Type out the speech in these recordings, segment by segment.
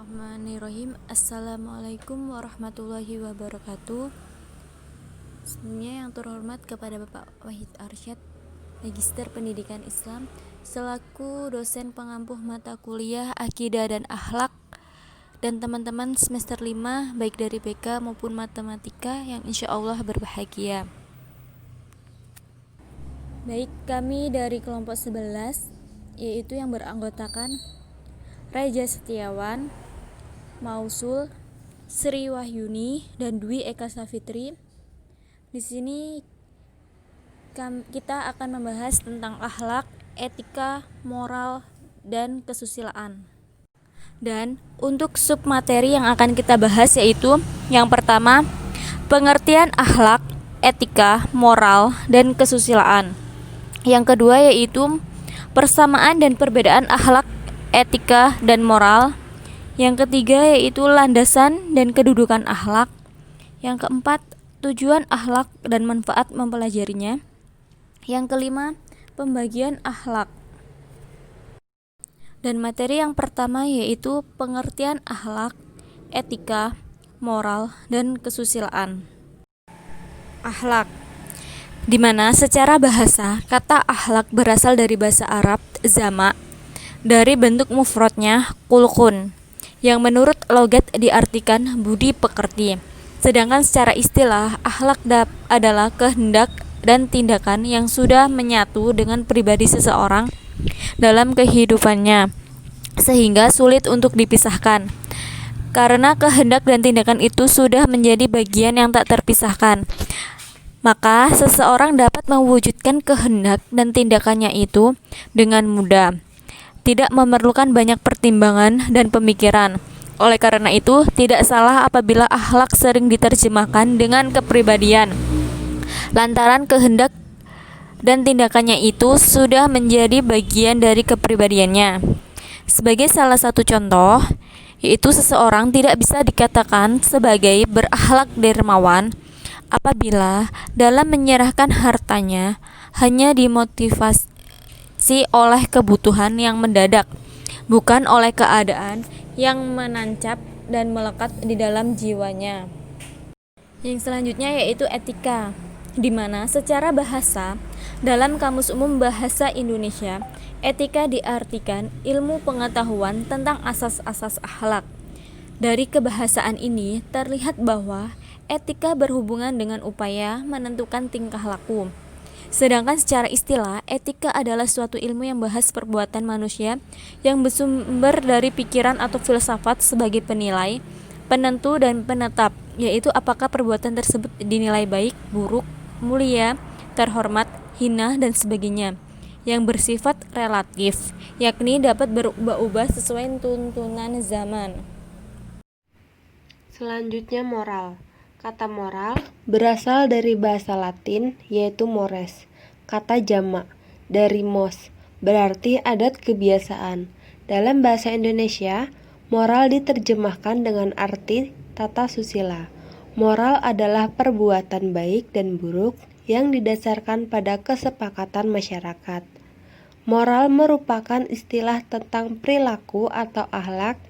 Bismillahirrahmanirrahim. Assalamualaikum warahmatullahi wabarakatuh. Sebelumnya yang terhormat kepada Bapak Wahid Arsyad, Magister Pendidikan Islam, selaku dosen pengampuh mata kuliah Akidah dan Akhlak, dan teman-teman semester 5 baik dari BK maupun Matematika yang insya Allah berbahagia. Baik, kami dari kelompok 11, yaitu yang beranggotakan Reja Setiawan, Mausul, Sri Wahyuni, dan Dwi Eka Safitri. Di sini kita akan membahas tentang akhlak, etika, moral, dan kesusilaan. Dan untuk submateri yang akan kita bahas yaitu yang pertama, pengertian akhlak, etika, moral, dan kesusilaan. Yang kedua yaitu persamaan dan perbedaan akhlak, etika, dan moral. Yang ketiga yaitu landasan dan kedudukan akhlak. Yang keempat, tujuan akhlak dan manfaat mempelajarinya. Yang kelima, pembagian akhlak. Dan materi yang pertama yaitu pengertian akhlak, etika, moral, dan kesusilaan. Akhlak, di mana secara bahasa kata akhlak berasal dari bahasa Arab zama, dari bentuk mufradnya kulkun, yang menurut logat diartikan budi pekerti. Sedangkan secara istilah, akhlak adalah kehendak dan tindakan yang sudah menyatu dengan pribadi seseorang dalam kehidupannya, sehingga sulit untuk dipisahkan. Karena kehendak dan tindakan itu sudah menjadi bagian yang tak terpisahkan, maka seseorang dapat mewujudkan kehendak dan tindakannya itu dengan mudah, tidak memerlukan banyak pertimbangan dan pemikiran. Oleh karena itu, tidak salah apabila akhlak sering diterjemahkan dengan kepribadian, lantaran kehendak dan tindakannya itu sudah menjadi bagian dari kepribadiannya. Sebagai salah satu contoh, yaitu seseorang tidak bisa dikatakan sebagai berakhlak dermawan apabila dalam menyerahkan hartanya hanya dimotivasi oleh kebutuhan yang mendadak, bukan oleh keadaan yang menancap dan melekat di dalam jiwanya. Yang selanjutnya yaitu etika, di mana secara bahasa dalam Kamus Umum Bahasa Indonesia, etika diartikan ilmu pengetahuan tentang asas-asas akhlak. Dari kebahasaan ini terlihat bahwa etika berhubungan dengan upaya menentukan tingkah laku. Sedangkan secara istilah, etika adalah suatu ilmu yang bahas perbuatan manusia yang bersumber dari pikiran atau filsafat sebagai penilai, penentu, dan penetap, yaitu apakah perbuatan tersebut dinilai baik, buruk, mulia, terhormat, hina, dan sebagainya, yang bersifat relatif, yakni dapat berubah-ubah sesuai tuntunan zaman. Selanjutnya moral. Kata moral berasal dari bahasa Latin yaitu mores, kata jamak dari mos, berarti adat kebiasaan. Dalam bahasa Indonesia, moral diterjemahkan dengan arti tata susila. Moral adalah perbuatan baik dan buruk yang didasarkan pada kesepakatan masyarakat. Moral merupakan istilah tentang perilaku atau akhlak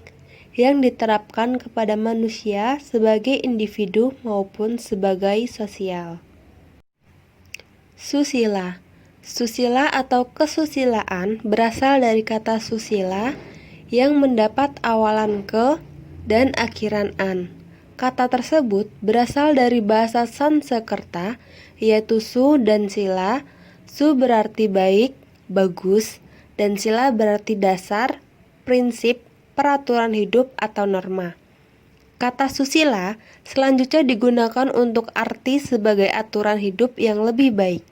yang diterapkan kepada manusia sebagai individu maupun sebagai sosial. Susila. Susila atau kesusilaan berasal dari kata susila yang mendapat awalan ke dan akhiran an. Kata tersebut berasal dari bahasa Sanskerta yaitu su dan sila. Su berarti baik, bagus, dan sila berarti dasar, prinsip, peraturan hidup atau norma. Kata susila selanjutnya digunakan untuk arti sebagai aturan hidup yang lebih baik.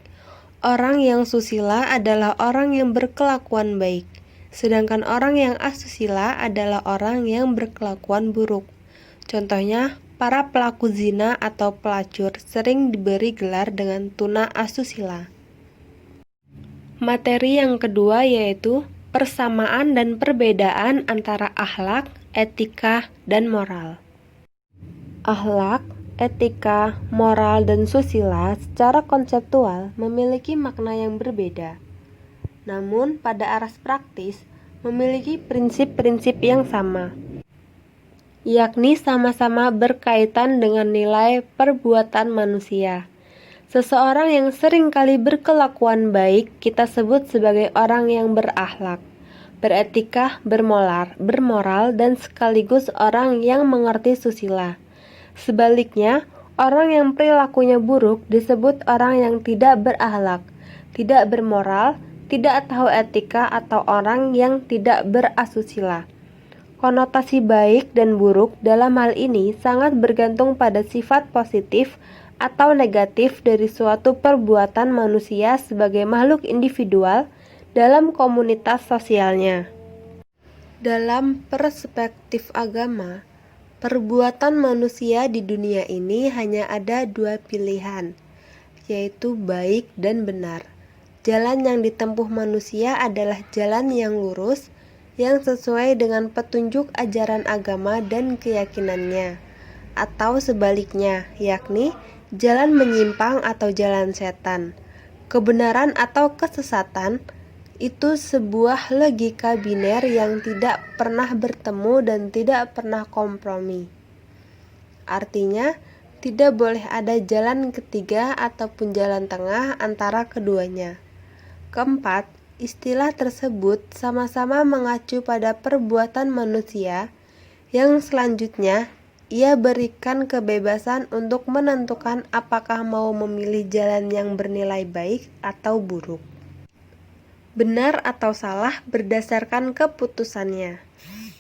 Orang yang susila adalah orang yang berkelakuan baik, sedangkan orang yang asusila adalah orang yang berkelakuan buruk. Contohnya, para pelaku zina atau pelacur sering diberi gelar dengan tuna asusila. Materi yang kedua yaitu persamaan dan perbedaan antara akhlak, etika, dan moral. Akhlak, etika, moral, dan susila secara konseptual memiliki makna yang berbeda. Namun pada aras praktis memiliki prinsip-prinsip yang sama. yakni sama-sama berkaitan dengan nilai perbuatan manusia. Seseorang yang seringkali berkelakuan baik kita sebut sebagai orang yang berakhlak, beretika, bermoral, dan sekaligus orang yang mengerti susila. Sebaliknya, orang yang perilakunya buruk disebut orang yang tidak berakhlak, tidak bermoral, tidak tahu etika, atau orang yang tidak berasusila. Konotasi baik dan buruk dalam hal ini sangat bergantung pada sifat positif atau negatif dari suatu perbuatan manusia sebagai makhluk individual dalam komunitas sosialnya. Dalam perspektif agama, perbuatan manusia di dunia ini hanya ada dua pilihan, yaitu baik dan benar. Jalan yang ditempuh manusia adalah jalan yang lurus, yang sesuai dengan petunjuk ajaran agama dan keyakinannya, atau sebaliknya, yakni jalan menyimpang atau jalan setan. Kebenaran atau kesesatan itu sebuah logika biner yang tidak pernah bertemu dan tidak pernah kompromi. Artinya, tidak boleh ada jalan ketiga ataupun jalan tengah antara keduanya. Keempat, istilah tersebut sama-sama mengacu pada perbuatan manusia yang selanjutnya ia berikan kebebasan untuk menentukan apakah mau memilih jalan yang bernilai baik atau buruk, benar atau salah berdasarkan keputusannya.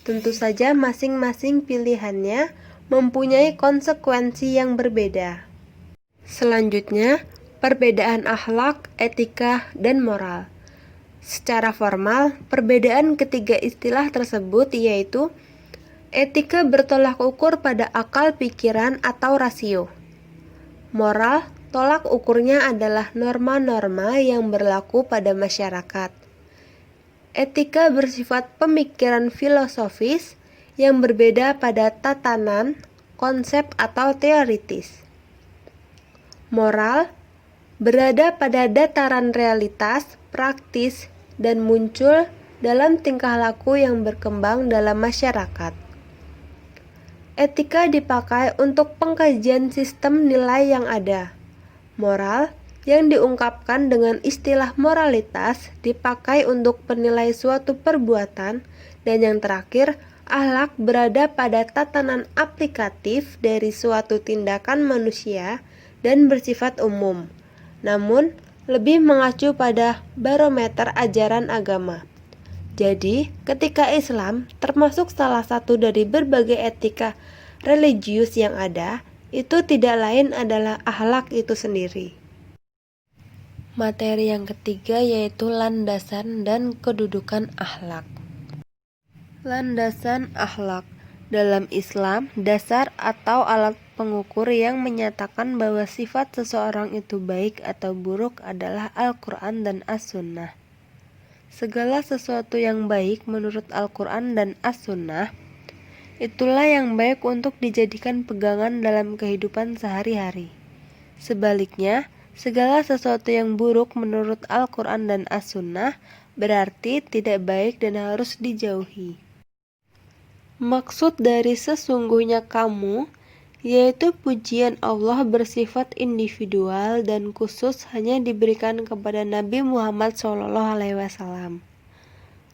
Tentu saja masing-masing pilihannya mempunyai konsekuensi yang berbeda. Selanjutnya, perbedaan akhlak, etika, dan moral. Secara formal, perbedaan ketiga istilah tersebut yaitu etika bertolak ukur pada akal pikiran atau rasio. Moral, tolak ukurnya adalah norma-norma yang berlaku pada masyarakat. Etika bersifat pemikiran filosofis yang berbeda pada tatanan, konsep, atau teoritis. Moral berada pada dataran realitas, praktis, dan muncul dalam tingkah laku yang berkembang dalam masyarakat. Etika dipakai untuk pengkajian sistem nilai yang ada. Moral yang diungkapkan dengan istilah moralitas dipakai untuk penilai suatu perbuatan, dan yang terakhir, akhlak berada pada tatanan aplikatif dari suatu tindakan manusia dan bersifat umum, namun lebih mengacu pada barometer ajaran agama. Jadi, ketika Islam termasuk salah satu dari berbagai etika religius yang ada, itu tidak lain adalah akhlak itu sendiri. Materi yang ketiga yaitu landasan dan kedudukan akhlak. Landasan akhlak. Dalam Islam, dasar atau alat pengukur yang menyatakan bahwa sifat seseorang itu baik atau buruk adalah Al-Quran dan As-Sunnah. Segala sesuatu yang baik menurut Al-Quran dan As-Sunnah, itulah yang baik untuk dijadikan pegangan dalam kehidupan sehari-hari. Sebaliknya, segala sesuatu yang buruk menurut Al-Quran dan As-Sunnah berarti tidak baik dan harus dijauhi. Maksud dari sesungguhnya kamu, yaitu pujian Allah bersifat individual dan khusus hanya diberikan kepada Nabi Muhammad SAW.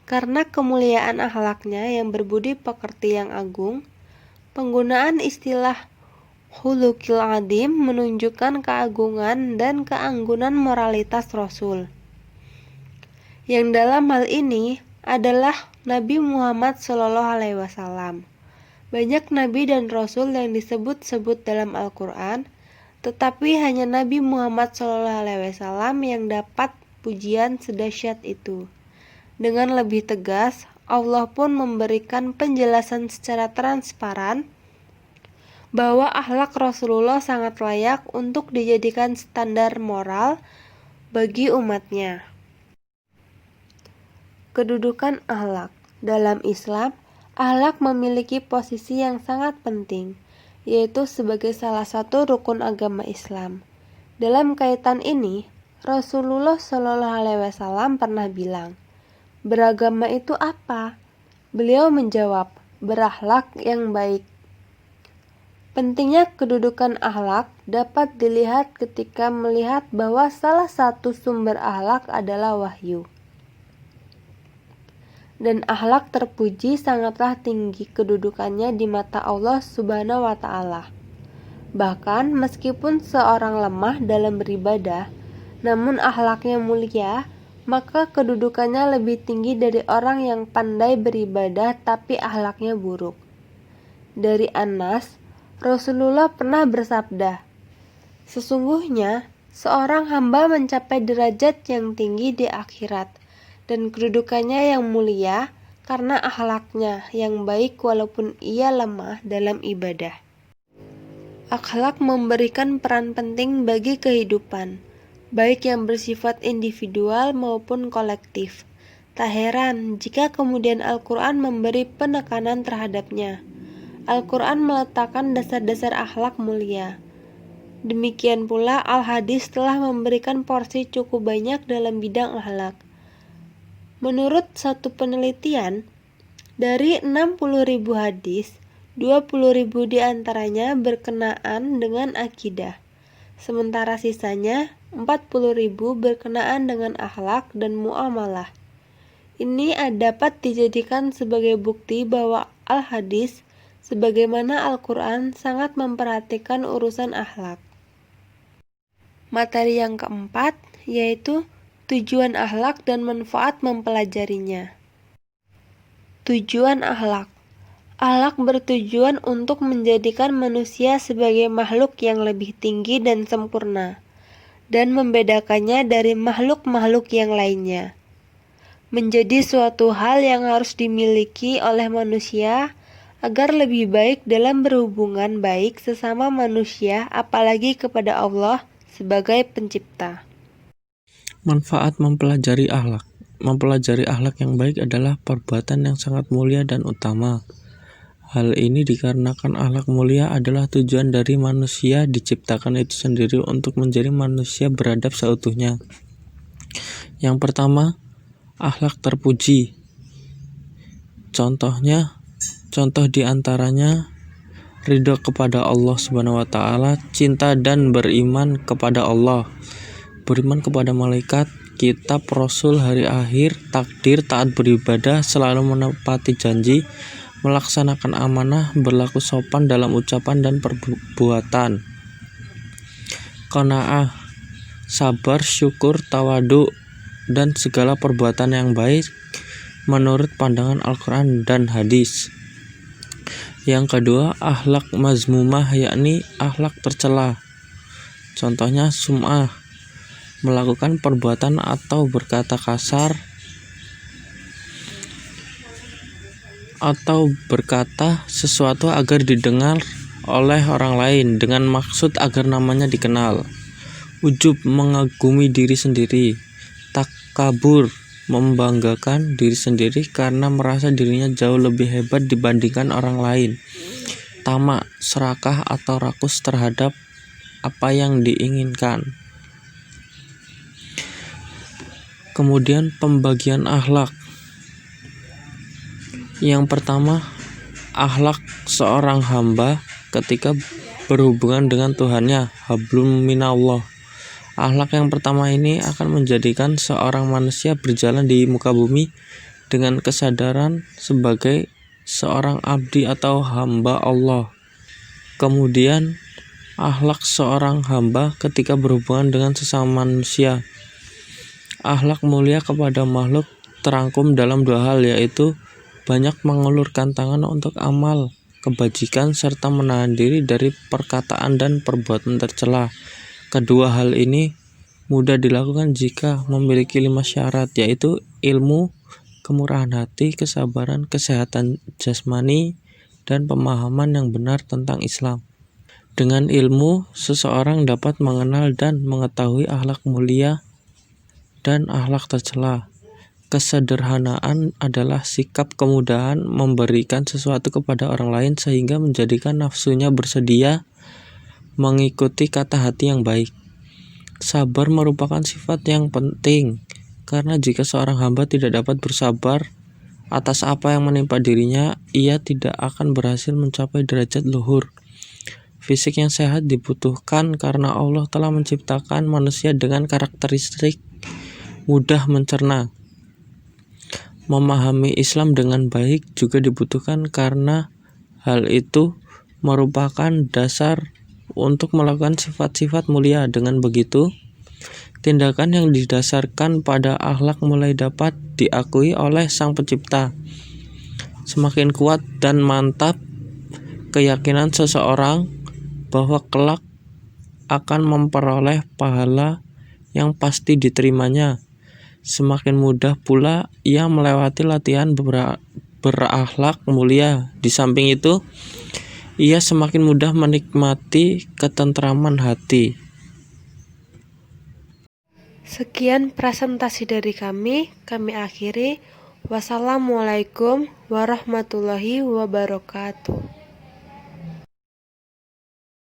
Karena kemuliaan akhlaknya yang berbudi pekerti yang agung, penggunaan istilah khuluqil adim menunjukkan keagungan dan keanggunan moralitas Rasul, yang dalam hal ini adalah Nabi Muhammad SAW. Banyak nabi dan rasul yang disebut-sebut dalam Al-Quran, tetapi hanya Nabi Muhammad SAW yang dapat pujian sedahsyat itu. Dengan lebih tegas, Allah pun memberikan penjelasan secara transparan bahwa akhlak Rasulullah sangat layak untuk dijadikan standar moral bagi umatnya. Kedudukan akhlak. Dalam Islam, akhlak memiliki posisi yang sangat penting, yaitu sebagai salah satu rukun agama Islam. Dalam kaitan ini, Rasulullah SAW pernah bilang, "Beragama itu apa?" Beliau menjawab, "Berakhlak yang baik." Pentingnya kedudukan akhlak dapat dilihat ketika melihat bahwa salah satu sumber akhlak adalah wahyu. Dan akhlak terpuji sangatlah tinggi kedudukannya di mata Allah Subhanahu wa Ta'ala. Bahkan meskipun seorang lemah dalam beribadah, namun akhlaknya mulia, maka kedudukannya lebih tinggi dari orang yang pandai beribadah tapi akhlaknya buruk. Dari Anas, Rasulullah pernah bersabda, "Sesungguhnya seorang hamba mencapai derajat yang tinggi di akhirat dan kedudukannya yang mulia karena akhlaknya yang baik walaupun ia lemah dalam ibadah." Akhlak memberikan peran penting bagi kehidupan, baik yang bersifat individual maupun kolektif. Tak heran jika kemudian Al-Quran memberi penekanan terhadapnya. Al-Quran meletakkan dasar-dasar akhlak mulia. Demikian pula Al-Hadis telah memberikan porsi cukup banyak dalam bidang akhlak. Menurut satu penelitian, dari 60.000 hadis, 20.000 diantaranya berkenaan dengan akidah, sementara sisanya 40.000 berkenaan dengan akhlak dan muamalah. Ini dapat dijadikan sebagai bukti bahwa Al-Hadis, sebagaimana Al-Quran, sangat memperhatikan urusan akhlak. Materi yang keempat, yaitu tujuan akhlak dan manfaat mempelajarinya. Tujuan akhlak. Akhlak bertujuan untuk menjadikan manusia sebagai makhluk yang lebih tinggi dan sempurna, dan membedakannya dari makhluk-makhluk yang lainnya. Menjadi suatu hal yang harus dimiliki oleh manusia agar lebih baik dalam berhubungan baik sesama manusia, apalagi kepada Allah sebagai pencipta. Manfaat mempelajari akhlak. Mempelajari akhlak yang baik adalah perbuatan yang sangat mulia dan utama. Hal ini dikarenakan akhlak mulia adalah tujuan dari manusia diciptakan itu sendiri untuk menjadi manusia beradab seutuhnya. Yang pertama, akhlak terpuji. Contoh diantaranya ridho kepada Allah Subhanahu wa Ta'ala, cinta dan beriman kepada Allah, beriman kepada malaikat, kitab, rasul, hari akhir, takdir, taat beribadah, selalu menepati janji, melaksanakan amanah, berlaku sopan dalam ucapan dan perbuatan, qanaah, sabar, syukur, tawadu, dan segala perbuatan yang baik menurut pandangan Al-Quran dan hadis. Yang kedua, akhlak mazmumah, yakni akhlak tercela. Contohnya sum'ah, melakukan perbuatan atau berkata kasar atau berkata sesuatu agar didengar oleh orang lain dengan maksud agar namanya dikenal. Ujub, mengagumi diri sendiri. Takabur, membanggakan diri sendiri karena merasa dirinya jauh lebih hebat dibandingkan orang lain. Tamak, serakah atau rakus terhadap apa yang diinginkan. Kemudian pembagian akhlak. Yang pertama, akhlak seorang hamba ketika berhubungan dengan Tuhannya, hablum minallah. Akhlak yang pertama ini akan menjadikan seorang manusia berjalan di muka bumi dengan kesadaran sebagai seorang abdi atau hamba Allah. Kemudian, akhlak seorang hamba ketika berhubungan dengan sesama manusia. Akhlak mulia kepada makhluk terangkum dalam dua hal, yaitu banyak mengulurkan tangan untuk amal kebajikan serta menahan diri dari perkataan dan perbuatan tercela. Kedua hal ini mudah dilakukan jika memiliki 5 syarat, yaitu ilmu, kemurahan hati, kesabaran, kesehatan jasmani, dan pemahaman yang benar tentang Islam. Dengan ilmu, seseorang dapat mengenal dan mengetahui akhlak mulia dan akhlak tercela. Kesederhanaan adalah sikap kemudahan memberikan sesuatu kepada orang lain sehingga menjadikan nafsunya bersedia mengikuti kata hati yang baik. Sabar merupakan sifat yang penting, karena jika seorang hamba tidak dapat bersabar atas apa yang menimpa dirinya, ia tidak akan berhasil mencapai derajat luhur. Fisik yang sehat dibutuhkan karena Allah telah menciptakan manusia dengan karakteristik mudah mencerna. Memahami Islam dengan baik juga dibutuhkan karena hal itu merupakan dasar untuk melakukan sifat-sifat mulia. Dengan begitu, tindakan yang didasarkan pada akhlak mulai dapat diakui oleh Sang Pencipta. Semakin kuat dan mantap keyakinan seseorang bahwa kelak akan memperoleh pahala yang pasti diterimanya, semakin mudah pula ia melewati latihan berakhlak mulia. Di samping itu, ia semakin mudah menikmati ketentraman hati. Sekian presentasi dari kami akhiri. Wassalamualaikum warahmatullahi wabarakatuh.